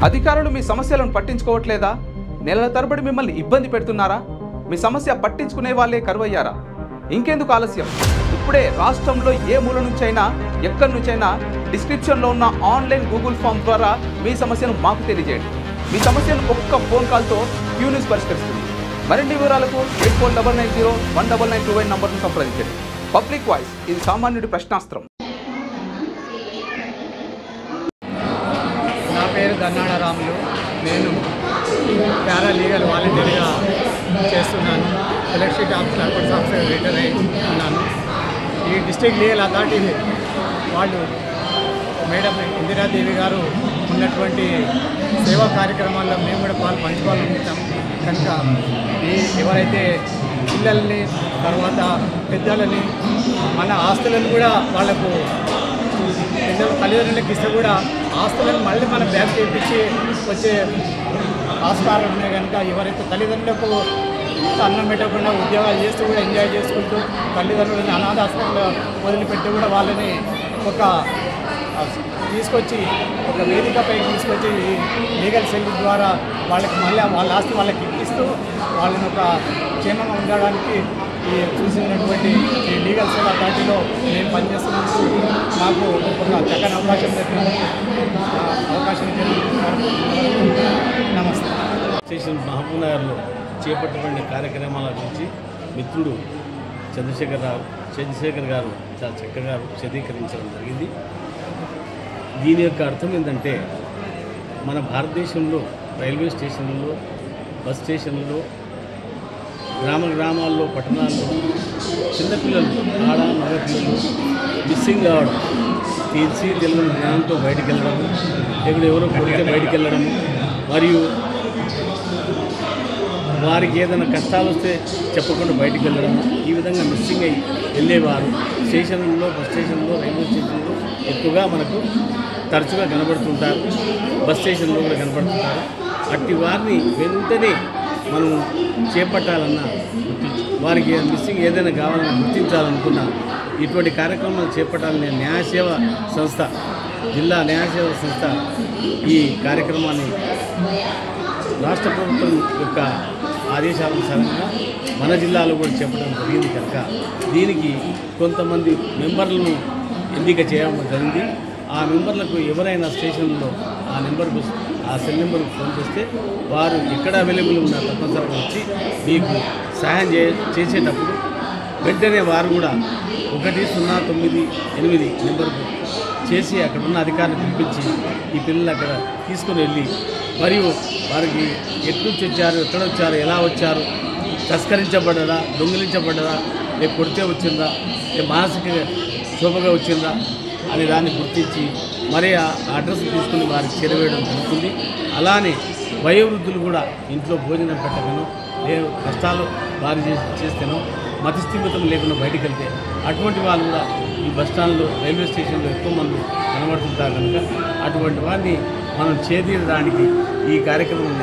అధికారులు మీ సమస్యలను పట్టించుకోవట్లేదా? నెలల తరబడి మిమ్మల్ని ఇబ్బంది పెడుతున్నారా? మీ సమస్య పట్టించుకునే వాళ్ళే కరువయ్యారా? ఇంకెందుకు ఆలస్యం? ఇప్పుడే రాష్ట్రంలో ఏ మూల నుంచైనా ఎక్కడి నుంచైనా డిస్క్రిప్షన్లో ఉన్న ఆన్లైన్ గూగుల్ ఫామ్ ద్వారా మీ సమస్యను మాకు తెలియజేయండి. మీ సమస్యను ఒక్క ఫోన్ కాల్తో క్యూ న్యూస్ పరిష్కరిస్తుంది. మరిన్ని వివరాలకు 8490199929 నంబర్ను సంప్రదించండి. పబ్లిక్ వాయిస్, ఇది సామాన్యుడి ప్రశ్నాస్త్రం. నా పేరు దన్నాడ రాములు. నేను పారాలీగల్ వాలంటీర్గా చేస్తున్నాను. ఎలక్ట్రిసిటీ ఆఫీసర్ రిటైర్ అయి ఉన్నాను. ఈ డిస్ట్రిక్ట్ లీగల్ అథారిటీ వాళ్ళు మేడం ఇందిరాదేవి గారు ఉన్నటువంటి సేవా కార్యక్రమాల్లో మేము కూడా పంచుకోవాలనుకుంటాం. కనుక ఎవరైతే పిల్లల్ని తర్వాత పెద్దలని మన ఆస్తులను కూడా వాళ్ళకు పిల్లల తల్లిదండ్రులకు ఇస్తే కూడా ఆస్తులను మళ్ళీ మన బ్యాక్ చేయించి వచ్చే ఆస్కారాలు ఉన్నాయి. కనుక ఎవరైతే తల్లిదండ్రులకు అన్నం పెట్టకుండా ఉద్యోగాలు చేస్తూ కూడా ఎంజాయ్ చేసుకుంటూ తల్లిదండ్రులని అనాథాశ్రమంలో వదిలిపెట్టి కూడా వాళ్ళని ఒక తీసుకొచ్చి ఒక వేదికపైకి తీసుకొచ్చి లీగల్ సెల్ ద్వారా వాళ్ళకి మళ్ళీ వాళ్ళ ఆస్తి వాళ్ళకి ఇప్పిస్తూ వాళ్ళని ఒక క్షేమంగా ఉండడానికి ఈ చూసినటువంటి ఈ లీగల్ సేవ అథారిటీలో నేను పనిచేస్తున్నందుకు నాకు ఒక చక్కని అవకాశం నమస్తే. స్టేషన్ మహబూబ్ నగర్లో చేపట్టబడిన కార్యక్రమాల గురించి మిత్రుడు చంద్రశేఖర్ గారు చాలా చక్కగా విశదీకరించడం జరిగింది. దీని యొక్క అర్థం ఏంటంటే మన భారతదేశంలో రైల్వే స్టేషన్లలో, బస్ స్టేషన్లలో, గ్రామాల్లో, పట్టణాల్లో చిన్నపిల్లలు, మగ పిల్లలు మిస్సింగ్ కావడం, తెలియని జ్ఞానంతో బయటికి వెళ్ళడము, లేకపోతే ఎవరో కొడితే బయటికి వెళ్ళడము, మరియు వారికి ఏదైనా కష్టాలు వస్తే చెప్పకుండా బయటికి వెళ్ళడము, ఈ విధంగా మిస్సింగ్ అయ్యి వెళ్ళేవారు స్టేషన్లలో, బస్ స్టేషన్లో, రైల్వే స్టేషన్లో ఎక్కువగా మనకు తరచుగా కనబడుతుంటారు. బస్ స్టేషన్లో కూడా కనబడుతుంటారు. అట్టి వారిని వెంటనే మనం చేపట్టాలన్నా, వారికి మిస్సింగ్ ఏదైనా కావాలని గుర్తించాలనుకున్నా ఇటువంటి కార్యక్రమాలు చేపట్టాలని న్యాయసేవ సంస్థ, జిల్లా న్యాయసేవ సంస్థ ఈ కార్యక్రమాన్ని రాష్ట్ర ప్రభుత్వం యొక్క ఆదేశానుసారంగా మన జిల్లాలో కూడా చేపట్టడం జరిగింది. కనుక దీనికి కొంతమంది మెంబర్లను ఎన్నిక చేయడం జరిగింది. ఆ మెంబర్లకు ఎవరైనా స్టేషన్లో ఆ సెల్ నెంబర్కు ఫోన్ చేస్తే వారు ఎక్కడ అవైలబుల్ ఉన్నా తప్పనిసరిగా వచ్చి మీకు సహాయం చేసేటప్పుడు వెంటనే వారు కూడా 1098 నెంబర్కు చేసి అక్కడున్న అధికారులు పిలిపించి ఈ పిల్లలు అక్కడ తీసుకుని వెళ్ళి మరియు వారికి ఎట్నుంచి వచ్చారు, ఎక్కడ వచ్చారు, ఎలా వచ్చారు, తస్కరించబడ్డదా, దొంగిలించబడ్డదా, లేక కొడితే వచ్చిందా, లేక మానసిక శోభగా వచ్చిందా అని దాన్ని గుర్తించి మరి ఆ అడ్రస్ తీసుకుని వారికి చేరవేయడం జరుగుతుంది. అలానే వయోవృద్ధులు కూడా ఇంట్లో భోజనం పెట్టకనో, లేదు కష్టాలు వారు చేస్తేనో, మతిస్థిమితం లేకుండా బయటికి వెళ్తే అటువంటి వాళ్ళు కూడా ఈ బస్టాండ్లో, రైల్వే స్టేషన్లో ఎక్కువ మంది కనబడుతుంటారు. కనుక అటువంటి వారిని మనం చేదీరడానికి ఈ కార్యక్రమం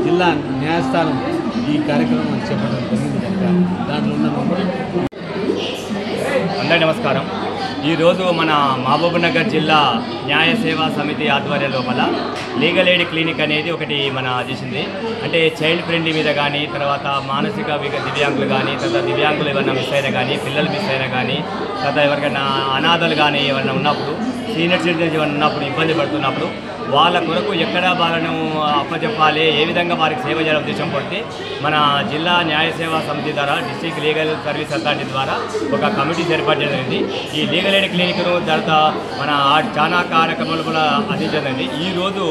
జిల్లా న్యాయస్థానం ఈ కార్యక్రమం చేపట్టడం జరిగింది. కనుక దాంట్లో ఉన్న అందరికీ నమస్కారం. ఈరోజు మన మహబూబ్నగర్ జిల్లా న్యాయ సేవా సమితి ఆధ్వర్యం లోపల లీగల్ ఎయిడ్ క్లినిక్ అనేది ఒకటి మన చేసింది. అంటే చైల్డ్ ఫ్రెండ్లీ మీద కానీ, తర్వాత మానసిక దివ్యాంగులు కానీ, తర్వాత దివ్యాంగులు ఎవరైనా మిస్ అయినా కానీ, పిల్లలు మిస్ అయినా కానీ, తర్వాత ఎవరికైనా అనాథలు కానీ ఎవరైనా ఉన్నప్పుడు, సీనియర్ సిటిజన్స్ ఎవరైనా ఉన్నప్పుడు, ఇబ్బంది పడుతున్నప్పుడు వాళ్ళ కొరకు ఎక్కడ వాళ్ళను అప్పచెప్పాలి, ఏ విధంగా వారికి సేవ చేయాల ఉద్దేశం పడితే మన జిల్లా న్యాయ సేవా సమితి ద్వారా, డిస్ట్రిక్ట్ లీగల్ సర్వీస్ అథారిటీ ద్వారా ఒక కమిటీ ఏర్పాటు జరిగింది. ఈ లీగల్ ఎయిడ్ క్లినిక్ను తర్వాత మన చాలా కార్యక్రమాలు కూడా అందించదండి. ఈరోజు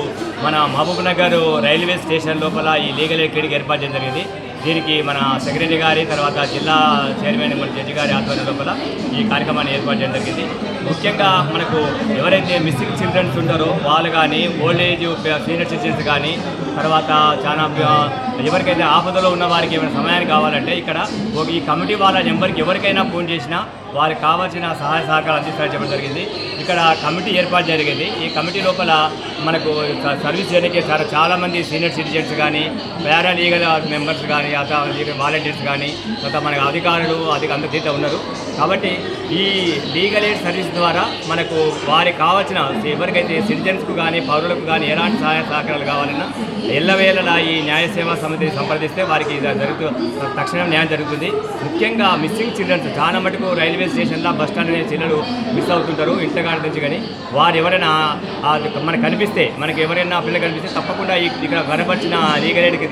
మన మహబూబ్నగర్ రైల్వే స్టేషన్ లోపల ఈ లీగల్ ఎయిడ్ క్లినిక్ ఏర్పాటు చేయడం జరిగింది. దీనికి మన సెక్రటరీ గారి, తర్వాత జిల్లా చైర్మన్ మన జడ్జి గారి ఆధ్వర్యం లోపల ఈ కార్యక్రమాన్ని ఏర్పాటు చేయడం జరిగింది. ముఖ్యంగా మనకు ఎవరైతే మిస్సింగ్ చిల్డ్రన్స్ ఉంటారో వాళ్ళు కానీ, ఓల్డ్ ఏజ్ సీనియర్ సిటిజన్స్ కానీ, తర్వాత చాలా ఎవరికైతే ఆపదలో ఉన్న వారికి ఏమైనా సమయాన్ని కావాలంటే ఇక్కడ ఈ కమిటీ వాళ్ళ నెంబర్కి ఎవరికైనా ఫోన్ చేసినా వారికి కావాల్సిన సహాయ సహకారాలు అందిస్తారని చెప్పడం జరిగింది. ఇక్కడ కమిటీ ఏర్పాటు జరిగింది. ఈ కమిటీ లోపల మనకు సర్వీస్ చేయడానికి చాలామంది సీనియర్ సిటిజన్స్ కానీ, పారాలీగల్ మెంబర్స్ కానీ, వాలంటీర్స్ కానీ, తర్వాత మనకు అధికారులు అందరితో ఉన్నారు. కాబట్టి ఈ లీగల్ ఎయిడ్ సర్వీస్ ద్వారా మనకు వారికి కావాల్సిన ఎవరికైతే సిటిజన్స్కు కానీ పౌరులకు కానీ ఎలాంటి సహాయ సహకారాలు కావాలన్నా ఎల్లవేళలా ఈ న్యాయ సేవా సమితిని సంప్రదిస్తే వారికి తక్షణం న్యాయం జరుగుతుంది. ముఖ్యంగా మిస్సింగ్ చిల్డ్రన్స్ చాలా మటుకు రైల్వే స్టేషన్లో బస్ స్టాండ్ అనే చిల్లలు మిస్ అవుతుంటారు ఇంతకాడ నుంచి. కానీ వారు ఎవరైనా మనకు కనిపిస్తే మనకి ఎవరైనా పిల్లలు కనిపిస్తే తప్పకుండా ఇక్కడ కనపరిచిన లీగల్ ఎయిడ్కి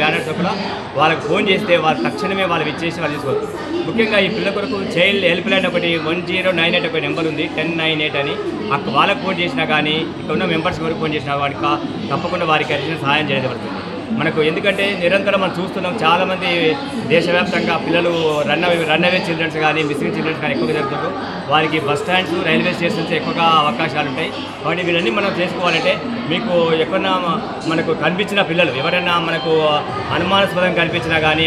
బ్యానర్స్ కూడా వాళ్ళకి ఫోన్ చేస్తే వారు తక్షణమే వాళ్ళు ఇచ్చేసి వాళ్ళు తీసుకోవచ్చు. ముఖ్యంగా ఈ పిల్లల కొరకు చైల్డ్ హెల్ప్ లైన్ ఒకటి 1098 ఒక నెంబర్ ఉంది 1098 అని. వాళ్ళకి ఫోన్ చేసినా కానీ ఇక్కడ ఉన్న మెంబర్స్ వరకు ఫోన్ చేసినా వారికి తప్పకుండా వారికి అడిగిన సహాయం చేయబడుతుంది మనకు. ఎందుకంటే నిరంతరం మనం చూస్తున్నాం చాలామంది దేశవ్యాప్తంగా పిల్లలు రన్అవే చిల్డ్రన్స్ కానీ మిస్సింగ్ చిల్డ్రన్స్ కానీ ఎక్కువగా జరుగుతుంటారు. వారికి బస్ స్టాండ్స్ రైల్వే స్టేషన్స్ ఎక్కువగా అవకాశాలు ఉంటాయి. కాబట్టి వీళ్ళన్నీ మనం చేసుకోవాలంటే మీకు ఎక్కడన్నా మనకు కనిపించిన పిల్లలు ఎవరైనా మనకు అనుమానాస్పదంగా కనిపించినా కానీ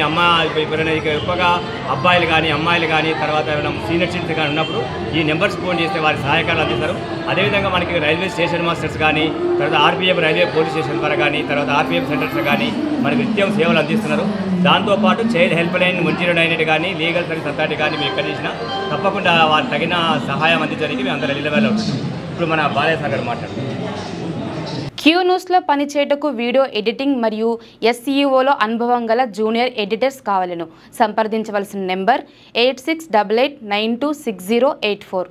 ఎవరైనా ఎక్కువగా అబ్బాయిలు కానీ అమ్మాయిలు కానీ తర్వాత ఎవరైనా సీనియర్ సిటిజన్స్ కానీ ఉన్నప్పుడు ఈ నెంబర్స్ ఫోన్ చేస్తే వారి సహాయకాలు అందిస్తారు. అదేవిధంగా మనకి రైల్వే స్టేషన్ మాస్టర్స్ కానీ తర్వాత ఆర్పీఎఫ్ రైల్వే పోలీస్ స్టేషన్ ద్వారా కానీ తర్వాత ఆర్పీఎఫ్ సెంటర్స్ కానీ మనకు నిత్యం సేవలు అందిస్తున్నారు. దాంతోపాటు చైల్డ్ హెల్ప్ లైన్ 1098 కానీ లీగల్ సర్వీస్ అథారిటీ కానీ మీరు ఎక్కడ చేసినా తప్పకుండా వారు తగిన సహాయం అందించడానికి మేము అందరూ నిలవేళ ఉంటుంది. ఇప్పుడు మన బాలయ్య మాట్లాడుతున్నాం. క్యూ న్యూస్లో పనిచేయటకు వీడియో ఎడిటింగ్ మరియు SEOలో అనుభవం గల జూనియర్ ఎడిటర్స్ కావాలను సంప్రదించవలసిన నెంబర్ 8688926084.